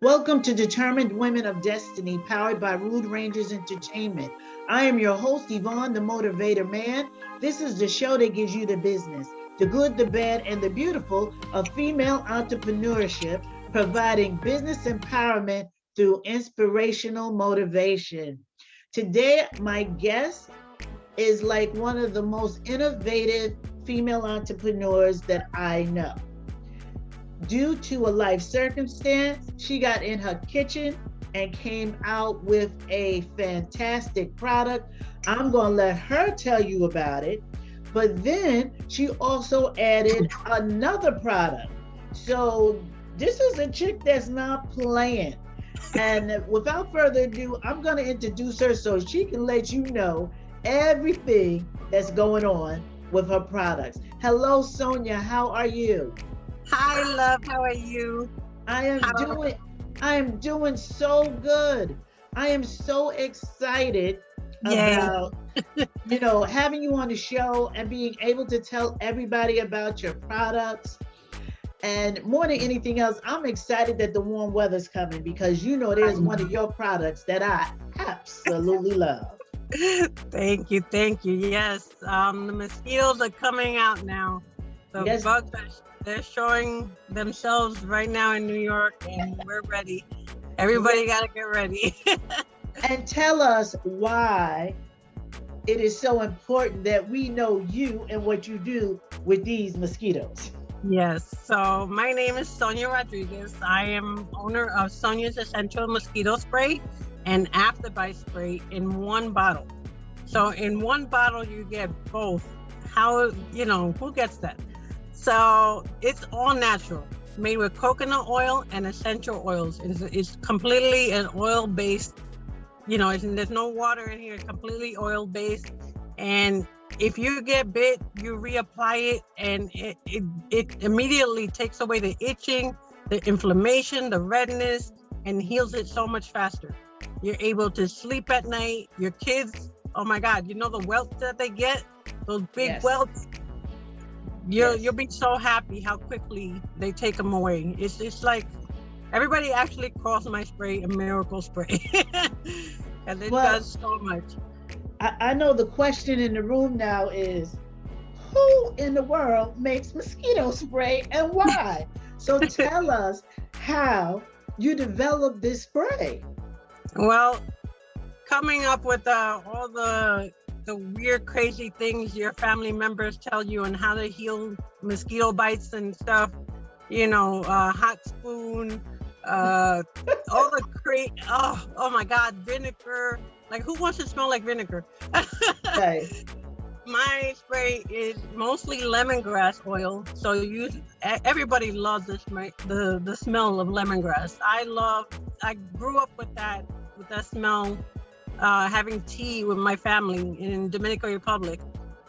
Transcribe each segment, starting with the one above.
Welcome to Determined Women of Destiny, powered by Rude Rangers Entertainment. I am your host, Yvonne, the Motivator Man. This is the show that gives you the business, the good, the bad, and the beautiful of female entrepreneurship, providing business empowerment through inspirational motivation. Today, my guest is like one of the most innovative female entrepreneurs that I know. Due to a life circumstance, she got in her kitchen and came out with a fantastic product. I'm going to let her tell you about it. But then she also added another product. So this is a chick that's not playing. And without further ado, I'm going to introduce her so she can let you know everything that's going on with her products. Hello, Sonia. How are you? Hi, love. How are you? I am doing I am doing so good. I am so excited Yay. about having you on the show and being able to tell everybody about your products. And more than anything else, I'm excited that the warm weather's coming because there's one of your products that I absolutely love. Thank you. Thank you. Yes. The mosquitoes are coming out now. The Yes. bugs they're showing themselves right now in New York, and we're ready. Everybody got to get ready. And tell us why it is so important that we know you and what you do with these mosquitoes. Yes. So my name is Sonia Rodriquez. I am owner of Sonia's Essential Mosquito Spray and Afterbite Spray in one bottle. So in one bottle, you get both. Who gets that? So it's all natural, made with coconut oil and essential oils. It's completely an oil-based, there's no water in here. It's completely oil-based. And if you get bit, you reapply it and it immediately takes away the itching, the inflammation, the redness, and heals it so much faster. You're able to sleep at night. Your kids, oh my God, the welts that they get, those big Yes. welts. You'll be so happy how quickly they take them away. It's like everybody actually calls my spray a miracle spray because it does so much. I know the question in the room now is, who in the world makes mosquito spray and why? So tell us how you developed this spray. Well, coming up with all the weird, crazy things your family members tell you and how to heal mosquito bites and stuff, hot spoon, all the oh my God, vinegar. Like, who wants to smell like vinegar? Okay. My spray is mostly lemongrass oil. So everybody loves the smell of lemongrass. I grew up with that smell, having tea with my family in Dominican Republic.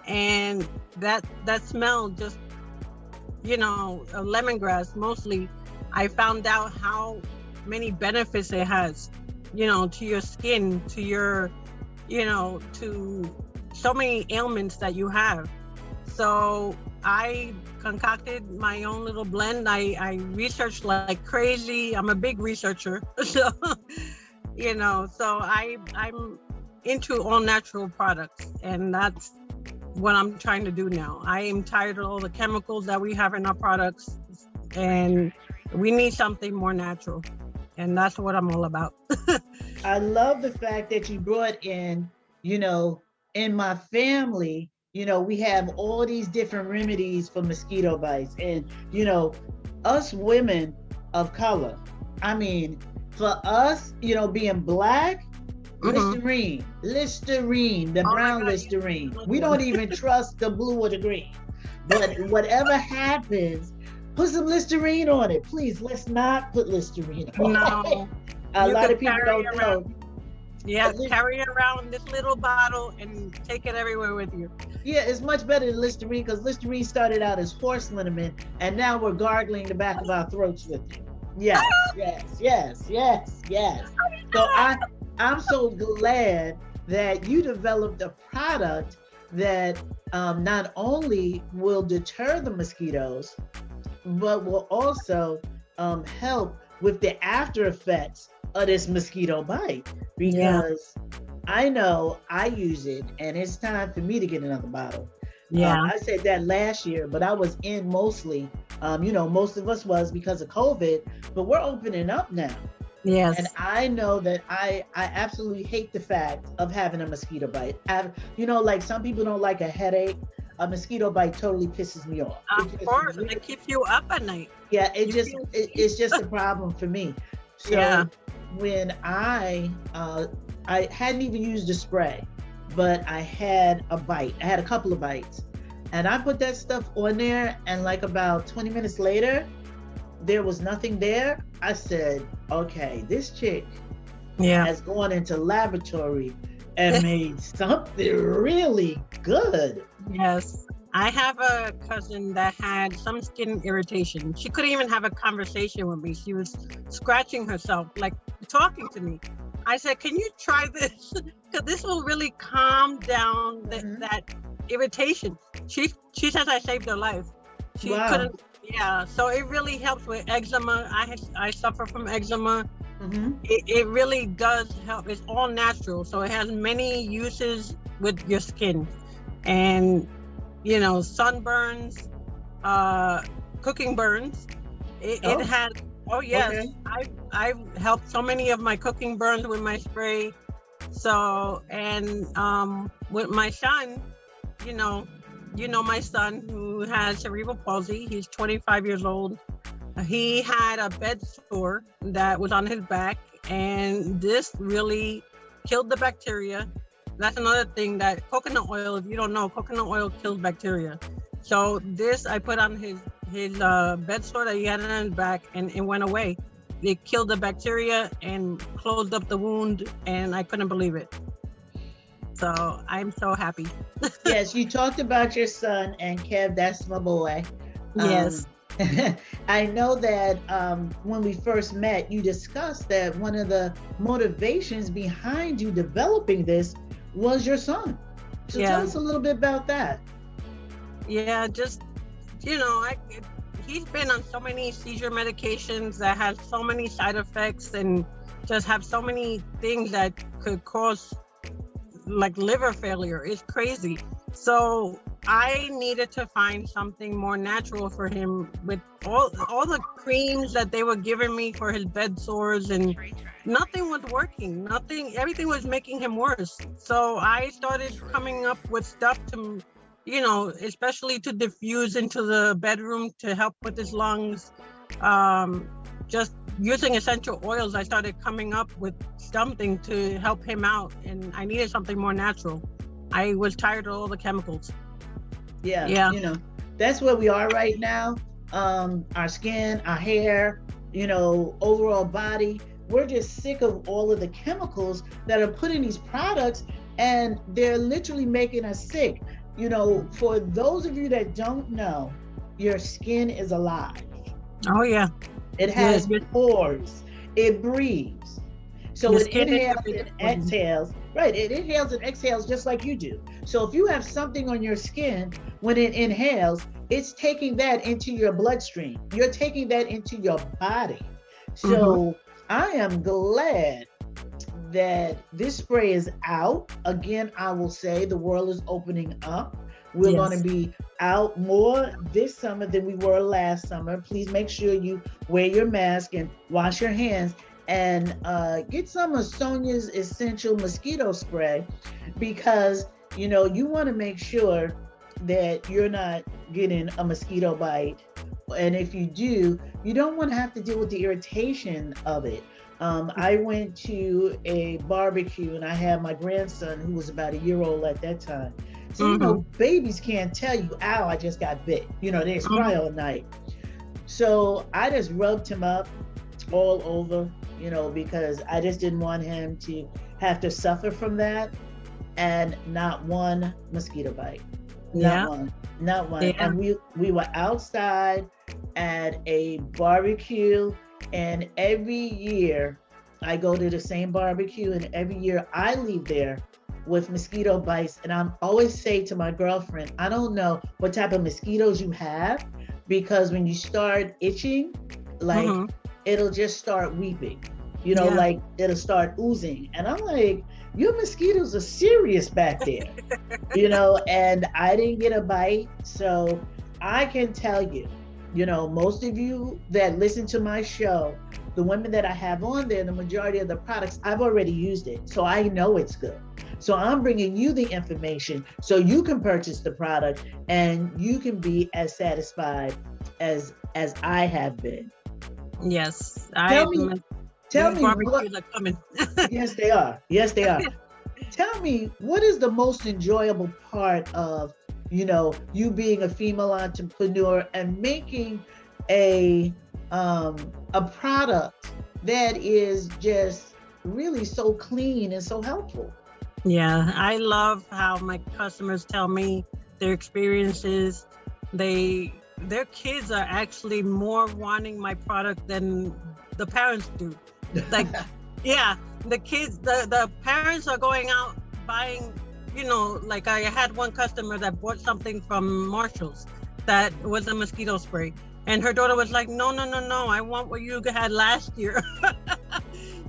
And that smell just, lemongrass mostly, I found out how many benefits it has, to your skin, to your, to so many ailments that you have. So I concocted my own little blend. I researched like crazy. I'm a big researcher. So, so I'm into all natural products, and that's what I'm trying to do now. I am tired of all the chemicals that we have in our products, and we need something more natural. And that's what I'm all about. I love the fact that you brought in my family, we have all these different remedies for mosquito bites. And, us women of color, I mean, for us, being black, Listerine, the brown Listerine. We don't even trust the blue or the green. But whatever happens, put some Listerine on it. Please, let's not put Listerine on it. No. A lot of people don't know. Yeah, carry it around this little bottle and take it everywhere with you. Yeah, it's much better than Listerine because Listerine started out as horse liniment and now we're gargling the back of our throats with it. Yes. So I'm so glad that you developed a product that not only will deter the mosquitoes, but will also help with the after effects of this mosquito bite, Yeah. because I know I use it and it's time for me to get another bottle. Yeah. I said that last year, but I was in mostly, most of us was because of COVID, but we're opening up now. And Yes. I know that I absolutely hate the fact of having a mosquito bite. Like some people don't like a headache. A mosquito bite totally pisses me off. It Of just course, and really, it keeps you up at night. yeah, You feel it's just a problem for me. yeah. So when I hadn't even used the spray, but I had a bite. I had a couple of bites. And I put that stuff on there, and like about 20 minutes later, there was nothing there. I said, okay, this chick Yeah. has gone into laboratory and made something really good. Yes. I have a cousin that had some skin irritation. She couldn't even have a conversation with me. She was scratching herself, like talking to me. I said, "Can you try this? Because this will really calm down Mhm. that irritation." She says I saved her life. She Wow. couldn't. Yeah. So it really helps with eczema. I suffer from eczema. Hmm. It really does help. It's all natural, so it has many uses with your skin, and sunburns, cooking burns. It Oh, had. Oh yes, okay. I've helped so many of my cooking burns with my spray. So and with my son, you know, my son who has cerebral palsy. He's 25 years old. He had a bed sore that was on his back, and this really killed the bacteria. That's another thing, that coconut oil, if you don't know, coconut oil kills bacteria. So this I put on his bed sore that he had on his back, and it went away. It killed the bacteria and closed up the wound, and I couldn't believe it. So I'm so happy. Yes, you talked about your son, and Kev, that's my boy. Um, Yes. I know that when we first met, you discussed that one of the motivations behind you developing this was your son. So tell Yeah. us a little bit about that. Yeah. Just he's been on so many seizure medications that have so many side effects and just have so many things that could cause like liver failure. It's crazy. So I needed to find something more natural for him, with all the creams that they were giving me for his bed sores, and nothing was working. Nothing, everything was making him worse. So I started coming up with stuff to, especially to diffuse into the bedroom to help with his lungs. Just using essential oils, I started coming up with something to help him out, and I needed something more natural. I was tired of all the chemicals. Yeah, Yeah. that's where we are right now. Our skin, our hair, overall body. We're just sick of all of the chemicals that are put in these products, and they're literally making us sick. For those of you that don't know, your skin is alive. Oh yeah. It Yes. has pores. It breathes. So Your it skin is your inhales biggest and organ. exhales. Right. It inhales and exhales just like you do. So if you have something on your skin, when it inhales, it's taking that into your bloodstream. You're taking that into your body. Mm-hmm. So I am glad that this spray is out. Again, I will say the world is opening up. We're going to Yes. be out more this summer than we were last summer. Please make sure you wear your mask and wash your hands, and get some of Sonia's Essential Mosquito Spray, because you want to make sure that you're not getting a mosquito bite. And if you do, you don't want to have to deal with the irritation of it. I went to a barbecue and I had my grandson, who was about a year old at that time. So, Mm-hmm. babies can't tell you, ow, I just got bit. They cry Mm-hmm. all night. So I just rubbed him up all over, because I just didn't want him to have to suffer from that. And not one mosquito bite. Not Yeah. one. Not one. Yeah. And we were outside at a barbecue, and every year I go to the same barbecue, and every year I leave there with mosquito bites. And I'm always say to my girlfriend, I don't know what type of mosquitoes you have, because when you start itching, like Mm-hmm. it'll just start weeping, Yeah. like it'll start oozing. And I'm like, your mosquitoes are serious back there, and I didn't get a bite. So I can tell you, most of you that listen to my show, the women that I have on there, the majority of the products, I've already used it. So I know it's good. So I'm bringing you the information so you can purchase the product and you can be as satisfied as I have been. Yes. Tell me, tell These me what, barbecues are coming. yes, they are. Yes, they are. Tell me, what is the most enjoyable part of, you being a female entrepreneur and making a a product that is just really so clean and so helpful? Yeah, I love how my customers tell me their experiences. Their kids are actually more wanting my product than the parents do. Like, yeah, the parents are going out buying, like I had one customer that bought something from Marshall's that was a mosquito spray. And her daughter was like, no, no, no, no, I want what you had last year.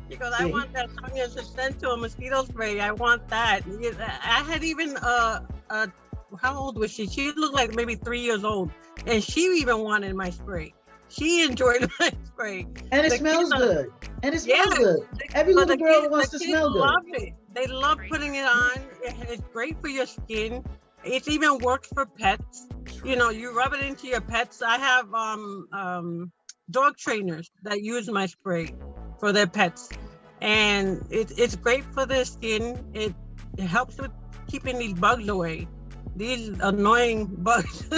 Because I See? want that Sonia Essential mosquito spray. I want that. I had even how old was she? She looked like maybe 3 years old, and she even wanted my spray. She enjoyed my spray. And it The kids smells are, good. And it yeah, smells good. Every but little girl the wants to kids smell good. love it. They love putting it on. It's great for your skin. It even works for pets. You rub it into your pets. I have dog trainers that use my spray for their pets, and it's great for their skin. It helps with keeping these bugs away. These annoying bugs.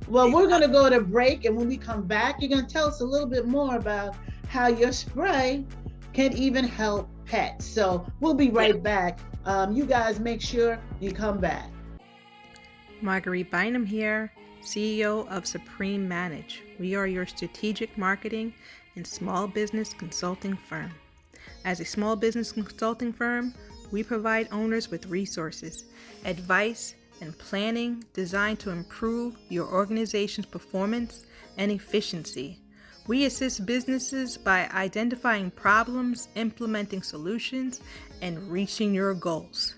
Well, we're going to go to break. And when we come back, you're going to tell us a little bit more about how your spray can even help pets. So we'll be right back. You guys make sure you come back. Marguerite Bynum here, CEO of Supreme Manage. We are your strategic marketing and small business consulting firm. As a small business consulting firm, we provide owners with resources, advice, and planning designed to improve your organization's performance and efficiency. We assist businesses by identifying problems, implementing solutions, and reaching your goals.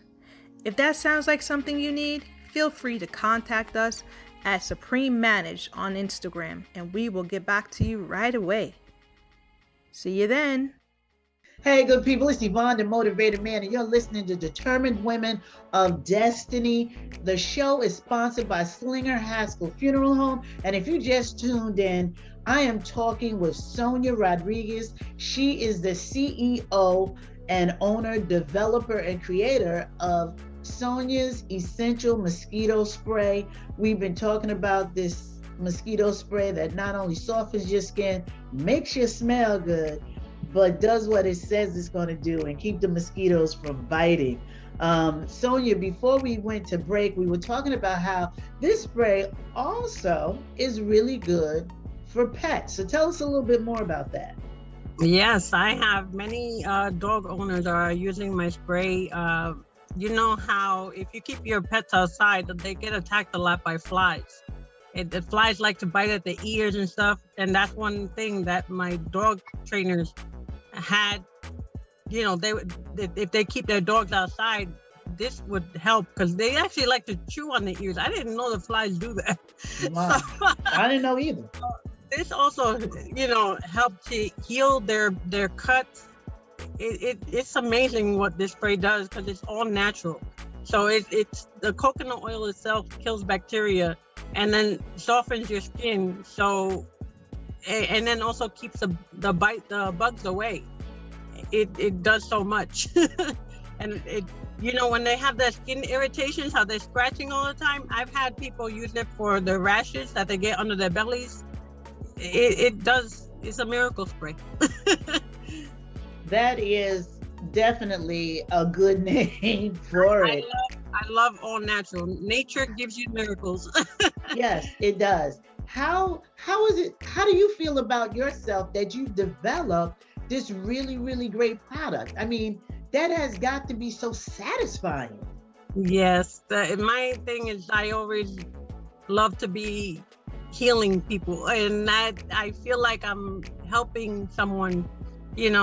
If that sounds like something you need, feel free to contact us at Supreme Manage on Instagram, and we will get back to you right away. See you then. Hey, good people, it's Yvonne, the Motivated Man, and you're listening to Determined Women of Destiny. The show is sponsored by Slinger Haskell Funeral Home, and if you just tuned in, I am talking with Sonia Rodriquez. She is the CEO and owner, developer, and creator of Sonia's Essential Mosquito Spray. We've been talking about this mosquito spray that not only softens your skin, makes you smell good, but does what it says it's going to do and keep the mosquitoes from biting. Sonia, before we went to break, we were talking about how this spray also is really good for pets. So tell us a little bit more about that. Yes, I have many dog owners are using my spray. You know how if you keep your pets outside, they get attacked a lot by flies. The flies like to bite at the ears and stuff. And that's one thing that my dog trainers had, if they keep their dogs outside, this would help because they actually like to chew on the ears. I didn't know the flies do that. Wow. So, I didn't know either. this also, helped to heal their cuts. It's amazing what this spray does because it's all natural. So it's the coconut oil itself kills bacteria and then softens your skin. So, and then also keeps the bugs away. It does so much. And when they have their skin irritations, how they're scratching all the time, I've had people use it for the rashes that they get under their bellies. It's a miracle spray. That is definitely a good name for it. I love all natural. Nature gives you miracles. Yes, it does. How is it? How do you feel about yourself that you developed this really, really great product? I mean, that has got to be so satisfying. Yes, my thing is I always love to be healing people, and that I feel like I'm helping someone, in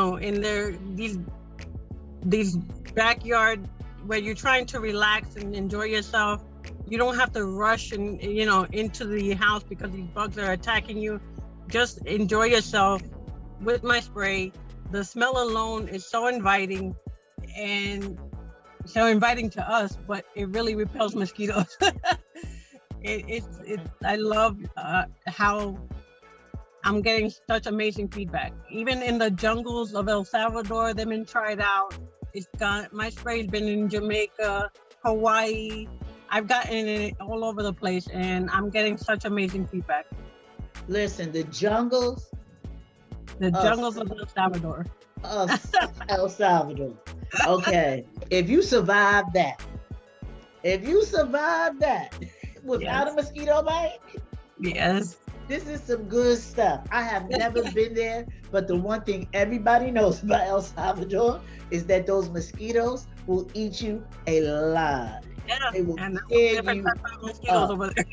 these backyard where you're trying to relax and enjoy yourself. You don't have to rush and into the house because these bugs are attacking you. Just enjoy yourself with my spray. The smell alone is so inviting, and so inviting to us, but it really repels mosquitoes. I love how I'm getting such amazing feedback. Even in the jungles of El Salvador, they've been tried out. My spray's been in Jamaica, Hawaii. I've gotten it all over the place, and I'm getting such amazing feedback. Listen, the jungles of El Salvador. Of El Salvador. Okay, if you survive that without a mosquito bite, yes, this is some good stuff. I have never been there, but the one thing everybody knows about El Salvador is that those mosquitoes will eat you alive. Yeah, they will and tear different you type of mosquitoes over there.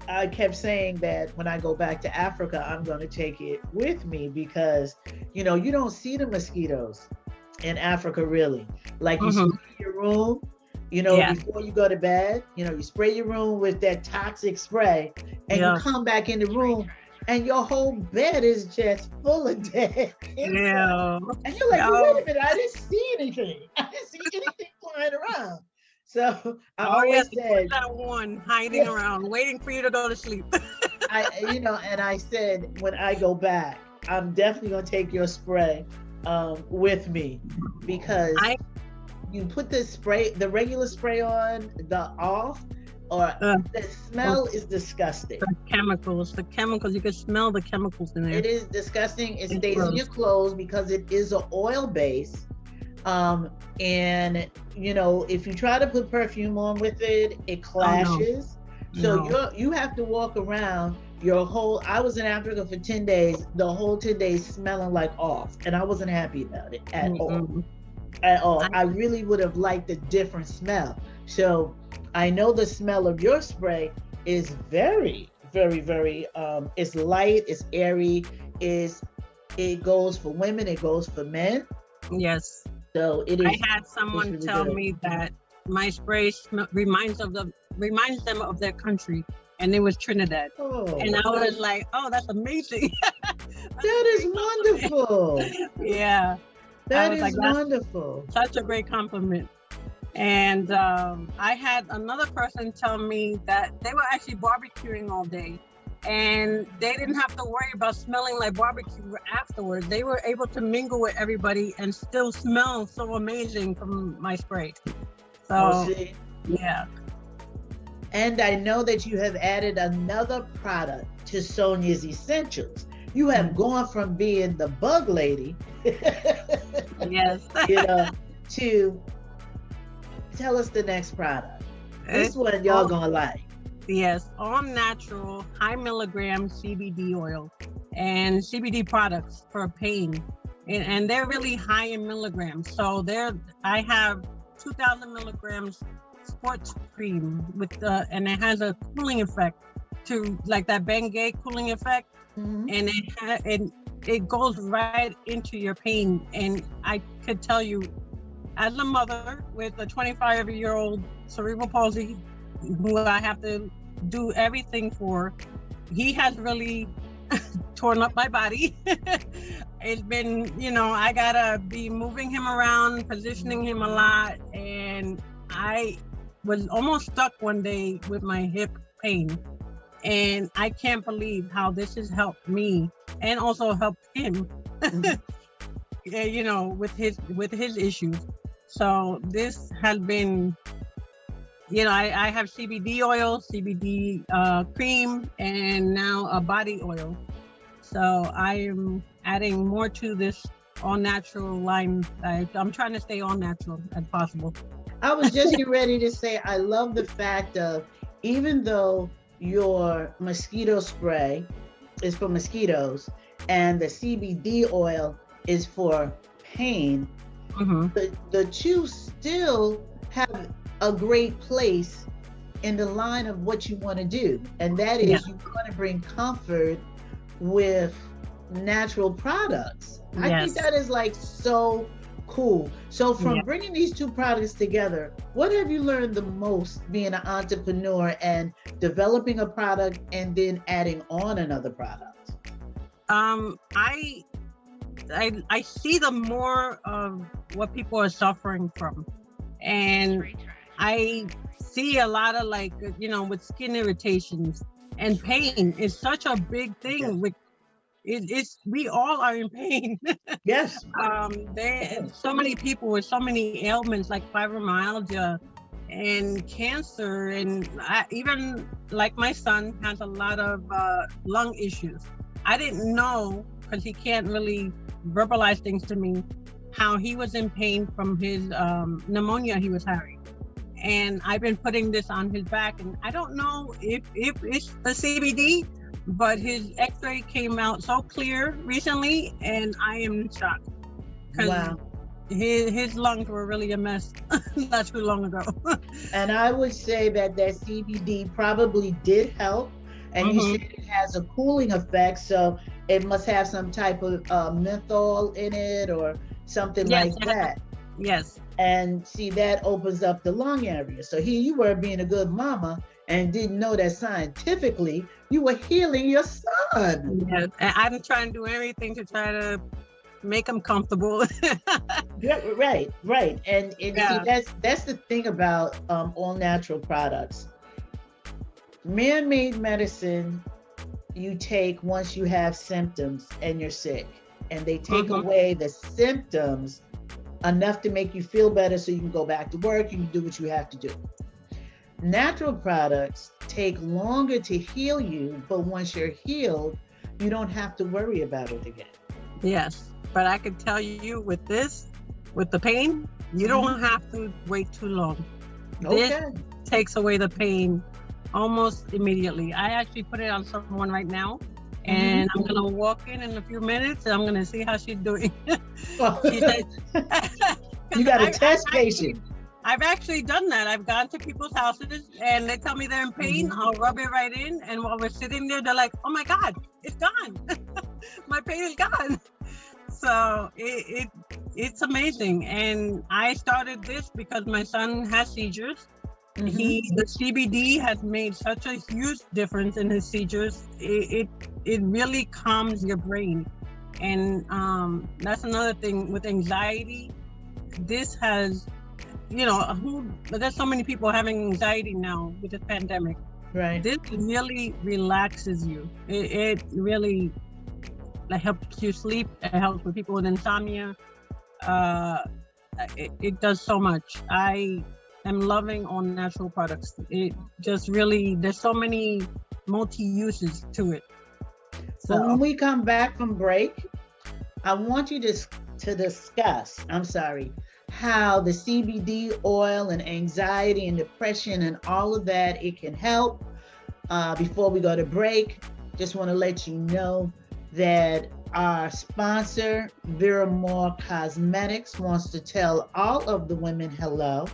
I kept saying that when I go back to Africa, I'm going to take it with me because, you don't see the mosquitoes in Africa really. Like you spray your room, before you go to bed, you spray your room with that toxic spray and you come back in the room and your whole bed is just full of dead insects. Yeah. And you're like, wait a minute, I didn't see anything. I didn't see anything flying around. So I always said that one hiding around, waiting for you to go to sleep. And I said, when I go back, I'm definitely gonna take your spray with me because you put the regular spray on, the smell is disgusting. The chemicals, you can smell the chemicals in there. It is disgusting. It stays in your clothes because it is an oil base. And if you try to put perfume on with it, it clashes. So you have to walk around I was in Africa for 10 days, the whole 10 days smelling like off, and I wasn't happy about it at all. I really would have liked a different smell. So I know the smell of your spray is very, very, very, it's light, it's airy, it goes for women, it goes for men. Yes. So it is. I had someone really tell me that my spray reminds them of their country, and it was Trinidad. And I was like, oh, that's amazing. That is wonderful. Yeah. That is wonderful. Such a great compliment. And I had another person tell me that they were actually barbecuing all day, and they didn't have to worry about smelling like barbecue afterwards. They were able to mingle with everybody and still smell so amazing from my spray. So, yeah. And I know that you have added another product to Sonia's Essentials. You have gone from being the bug lady, yes, to tell us the next product. This one y'all gonna like. Yes, all natural, high milligram CBD oil and CBD products for pain, and they're really high in milligrams. So I have 2,000 milligrams sports cream and it has a cooling effect to like that Bengay cooling effect, and it goes right into your pain. And I could tell you, as a mother with a 25-year-old cerebral palsy, who I have to do everything for, he has really torn up my body. It's been, I gotta be moving him around, positioning him a lot, and I was almost stuck one day with my hip pain, and I can't believe how this has helped me and also helped him, with his issues. So this has been, I have CBD oil, CBD cream, and now a body oil. So I am adding more to this all natural line. I'm trying to stay all natural as possible. I was just getting ready to say, I love the fact of, even though your mosquito spray is for mosquitoes and the CBD oil is for pain, the two still have a great place in the line of what you want to do. And that Yeah. is, you want to bring comfort with natural products. I think Yes. that is like so cool. So from Yeah. bringing these two products together, what have you learned the most being an entrepreneur and developing a product and then adding on another product? I see the more of what people are suffering from, and I see a lot of like, with skin irritations and pain is such a big thing. Yes. With it's we all are in pain. Yes. There so many people with so many ailments like fibromyalgia and cancer, and even like my son has a lot of lung issues. I didn't know, because he can't really verbalize things to me, how he was in pain from his pneumonia he was having. And I've been putting this on his back, and I don't know if it's the CBD, but his x-ray came out so clear recently, and I am shocked. Wow. His lungs were really a mess not too long ago. And I would say that CBD probably did help. And you said it has a cooling effect, so it must have some type of menthol in it or something like that. Yes. And see, that opens up the lung area. So here you were being a good mama and didn't know that scientifically you were healing your son. Yes. And I'm trying to do everything to try to make him comfortable. Yeah, right. And see, that's the thing about all natural products. Man-made medicine you take once you have symptoms and you're sick, and they take away the symptoms enough to make you feel better so you can go back to work, you can do what you have to do. Natural products take longer to heal you, but once you're healed, you don't have to worry about it again. Yes, but I can tell you with this, with the pain, you don't have to wait too long. Okay. This takes away the pain almost immediately. I actually put it on someone right now, and I'm gonna walk in a few minutes, and I'm gonna see how she's doing. She said, You got a test patient. I've actually done that. I've gone to people's houses, and they tell me they're in pain. I'll rub it right in, and while we're sitting there, they're like, "Oh my God, it's gone! My pain is gone." So it's amazing. And I started this because my son has seizures. The CBD has made such a huge difference in his seizures. It really calms your brain, and that's another thing with anxiety. This has, there's so many people having anxiety now with this pandemic. Right. This really relaxes you. It really helps you sleep. It helps with people with insomnia. It does so much. I am loving all natural products. It just really, there's so many multi-uses to it. So when we come back from break, I want you to discuss, how the CBD oil and anxiety and depression and all of that, it can help. Before we go to break, just want to let you know that our sponsor, Vera Moore Cosmetics, wants to tell all of the women hello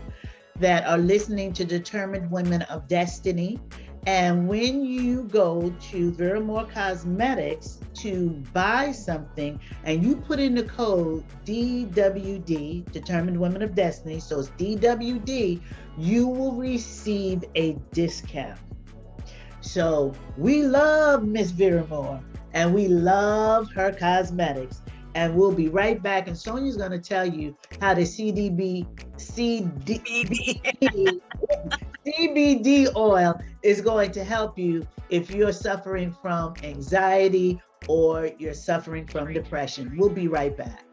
that are listening to Determined Women of Destiny. And when you go to Vera Moore Cosmetics to buy something and you put in the code DWD, Determined Women of Destiny, so it's DWD, you will receive a discount. So we love Miss Vera Moore and we love her cosmetics. And we'll be right back. And Sonia's going to tell you how the CBD oil is going to help you if you're suffering from anxiety or you're suffering from depression. We'll be right back.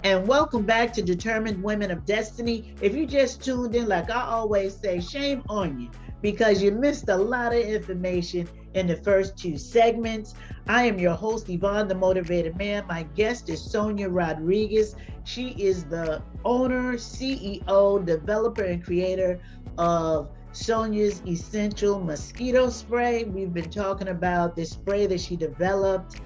And welcome back to Determined Women of Destiny. If you just tuned in, like I always say, shame on you because you missed a lot of information in the first two segments. I am your host, Yvonne, the Motivated Man. My guest is Sonia Rodriquez. She is the owner, CEO, developer, and creator of Sonia's Essential Mosquito Spray. We've been talking about this spray that she developed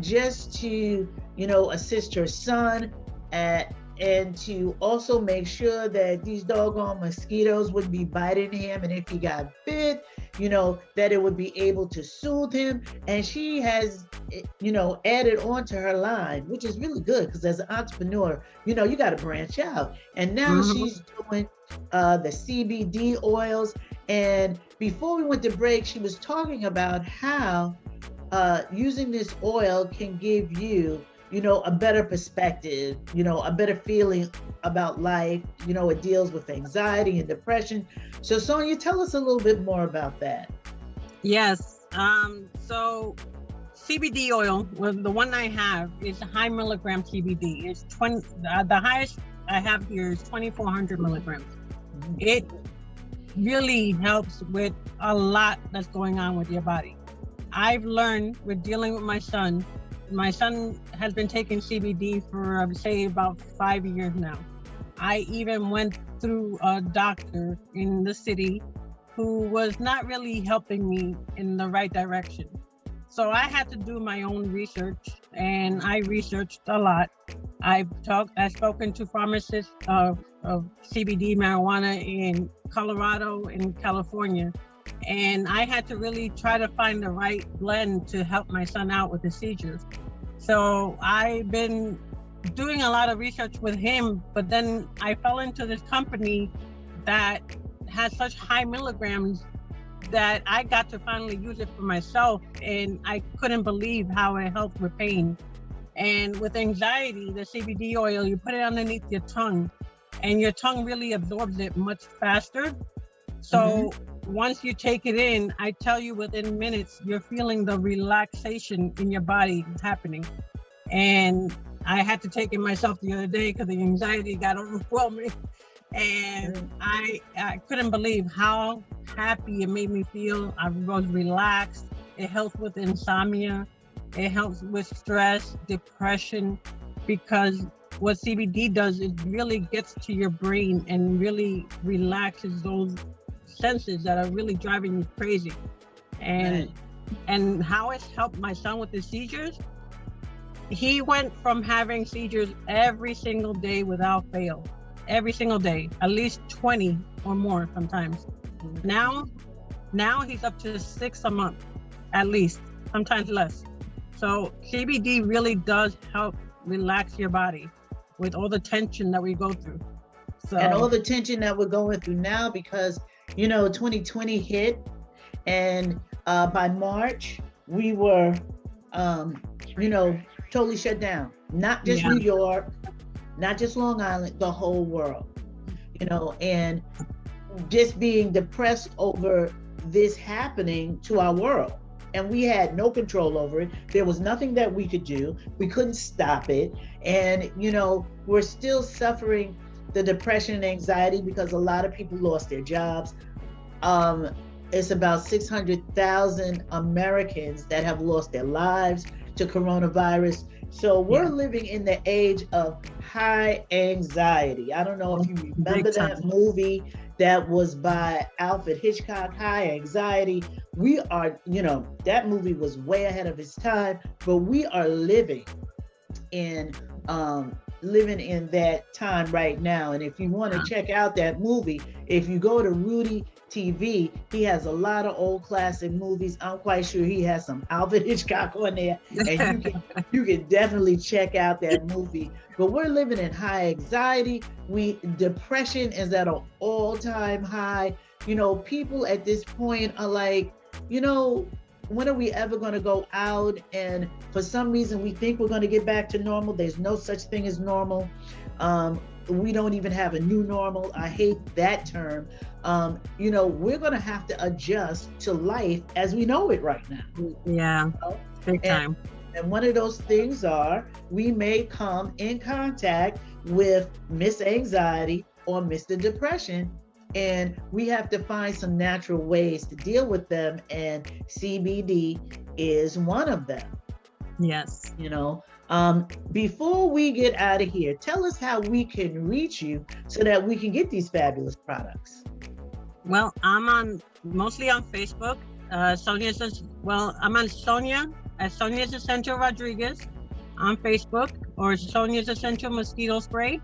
just to, assist her son and to also make sure that these doggone mosquitoes wouldn't be biting him. And if he got bit, that it would be able to soothe him. And she has, added on to her line, which is really good because as an entrepreneur, you got to branch out. And now she's doing the CBD oils. And before we went to break, she was talking about how using this oil can give you, a better perspective, a better feeling about life. It deals with anxiety and depression. So Sonia, tell us a little bit more about that. Yes. So CBD oil, well, the one I have is a high milligram CBD. It's 20. The highest I have here is 2,400 milligrams. It really helps with a lot that's going on with your body. I've learned with dealing with my son. My son has been taking CBD for, I would say, about 5 years now. I even went through a doctor in the city who was not really helping me in the right direction. So I had to do my own research, and I researched a lot. I've spoken to pharmacists of CBD marijuana in Colorado and California. And I had to really try to find the right blend to help my son out with the seizures. So I've been doing a lot of research with him, but then I fell into this company that has such high milligrams that I got to finally use it for myself. And I couldn't believe how it helped with pain. And with anxiety, the CBD oil, you put it underneath your tongue and your tongue really absorbs it much faster. So once you take it in, I tell you within minutes, you're feeling the relaxation in your body happening. And I had to take it myself the other day because the anxiety got overwhelming. And I couldn't believe how happy it made me feel. I was relaxed. It helps with insomnia. It helps with stress, depression, because what CBD does is really gets to your brain and really relaxes those senses that are really driving you crazy. And how it's helped my son with the seizures, he went from having seizures every single day without fail, every single day, at least 20 or more sometimes. Now he's up to 6 a month, at least, sometimes less. So CBD really does help relax your body with all the tension that we go through. And all the tension that we're going through now because 2020 hit, and by March we were, totally shut down. Not just New York, not just Long Island, the whole world. And just being depressed over this happening to our world, and we had no control over it. There was nothing that we could do. We couldn't stop it, and we're still suffering the depression and anxiety because a lot of people lost their jobs. It's about 600,000 Americans that have lost their lives to coronavirus. So we're living in the age of high anxiety. I don't know if you remember that movie that was by Alfred Hitchcock, High Anxiety. We are, that movie was way ahead of its time, but we are living in that time right now. And if you want to check out that movie, if you go to Rudy TV, he has a lot of old classic movies. I'm quite sure he has some Alfred Hitchcock on there, and you can definitely check out that movie. But we're living in high anxiety. Depression is at an all-time high. People at this point are like, when are we ever going to go out? And for some reason, we think we're going to get back to normal. There's no such thing as normal. We don't even have a new normal. I hate that term. We're going to have to adjust to life as we know it right now. Yeah, big time. And one of those things are, we may come in contact with Miss Anxiety or Mr. Depression, and we have to find some natural ways to deal with them, and CBD is one of them. Yes. Before we get out of here, tell us how we can reach you so that we can get these fabulous products. Well, I'm on mostly on Facebook. I'm on Sonia at Sonia's Essential Rodriguez on Facebook, or Sonia's Essential Mosquito Spray.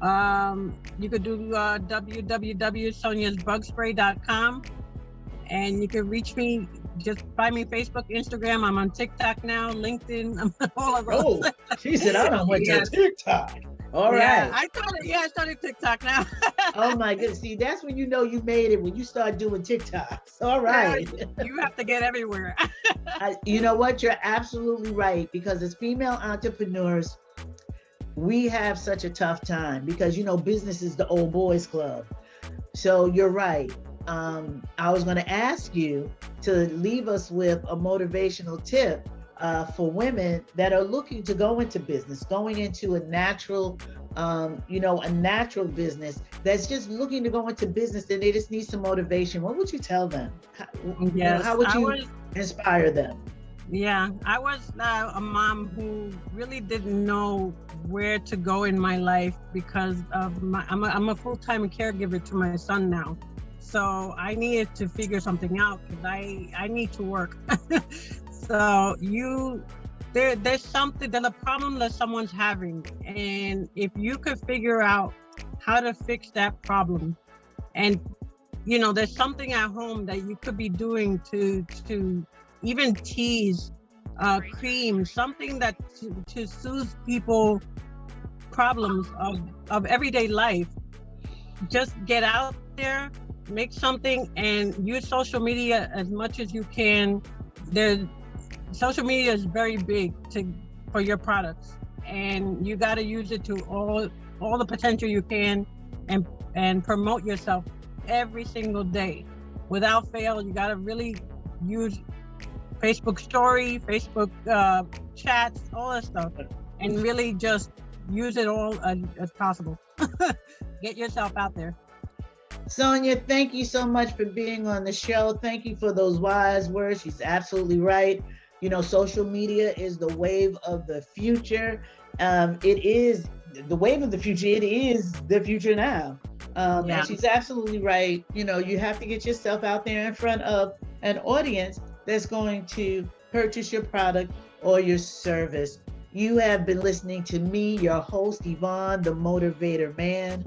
You could do www.soniasbugspray.com, and you can reach me. Just find me Facebook, Instagram. I'm on TikTok now, LinkedIn. I'm on all of those. Oh, she said, I don't went to TikTok. All right. I started TikTok now. Oh my goodness. See, that's when you know you made it, when you start doing TikToks. All right. You have to get everywhere. You know what? You're absolutely right. Because as female entrepreneurs, we have such a tough time because, you know, business is the old boys club. So you're right. I was going to ask you to leave us with a motivational tip for women that are looking to go into business, going into a natural, a natural business that's just looking to go into business and they just need some motivation. What would you tell them? How would you inspire them? Yeah, I was a mom who really didn't know where to go in my life because of I'm a full-time caregiver to my son now. So I needed to figure something out because I need to work. So there's a problem that someone's having, and if you could figure out how to fix that problem, and there's something at home that you could be doing to even teas, cream, something that to soothe people problems of everyday life. Just get out there, make something, and use social media as much as you can. Social media is very big for your products, and you got to use it to all the potential you can, and promote yourself every single day without fail. You got to really use Facebook story, Facebook chats, all that stuff, and really just use it all as possible. Get yourself out there. Sonia, thank you so much for being on the show. Thank you for those wise words. She's absolutely right. Social media is the wave of the future. It is the wave of the future. It is the future now. And she's absolutely right. You have to get yourself out there in front of an audience that's going to purchase your product or your service. You have been listening to me, your host, Yvonne, the Motivator Man.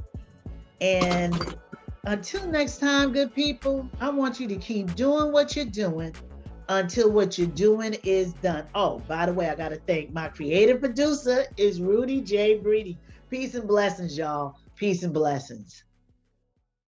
And until next time, good people, I want you to keep doing what you're doing until what you're doing is done. Oh, by the way, I got to thank my creative producer is Rudy J. Breedy. Peace and blessings, y'all. Peace and blessings.